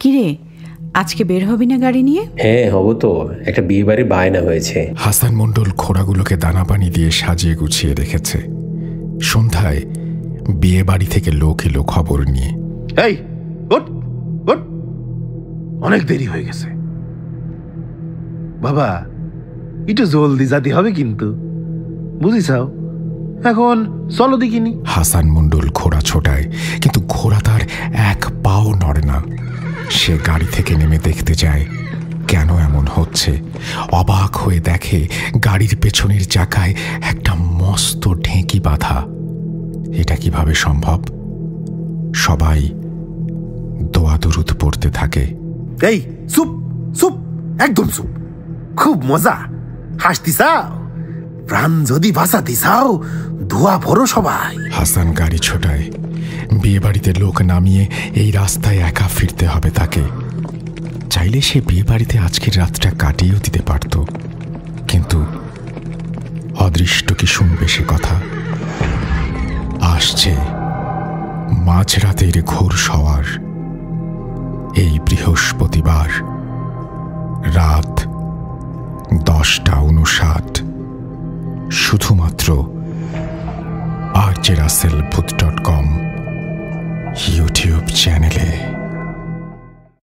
কিরে, আজকে বের হবি না গাড়ি নিয়ে? হ্যাঁ হব তো, একটা বিয়ে বাড়ির বায়না হয়েছে। হাসান মণ্ডল ঘোড়াগুলোকে দানা পানি দিয়ে সাজিয়ে গুছিয়ে রেখেছে। সন্ধ্যায় বিয়ে বাড়ি থেকে লোক এলো খবর নিয়ে। এই ওঠ ওঠ, অনেক দেরি হয়ে গেছে বাবা, একটু জলদি যেতে হবে কিন্তু, বুঝিছাও? এখন চলো দেখিনি। হাসান মণ্ডল ঘোড়া ছোটায়, কিন্তু ঘোড়া তার এক পাও নড়ে না। সে গাড়ি থেকে নেমে দেখতে যায় কেন এমন হচ্ছে। অবাক হয়ে দেখে গাড়ির পেছনের চাকায় একটা মস্ত ঢেঁকি বাঁধা। এটা কিভাবে সম্ভব? সবাই দোয়া দুরুদ পড়তে থাকে। এই চুপ চুপ, একদম চুপ। খুব মজা, হাসতি চাও? প্রাণ যদি বাঁচাতে চাও দোয়া পড়ো সবাই। হাসান গাড়ি ছোটায়। বিয়ে বাড়িতে লোক নামিয়ে এই রাস্তায় একা ফিরতে হবে তাকে। চাইলে সে বিয়ে বাড়িতে আজকের রাতটা কাটিয়েও দিতে পারত, কিন্তু অদৃষ্ট কি শুনবে সে কথা? আসছে মাঝরাতের ঘোর সওয়ার, এই বৃহস্পতিবার রাত 10:59, শুধুমাত্র rjrussellbooth.com ইউটিউব চ্যানেলে।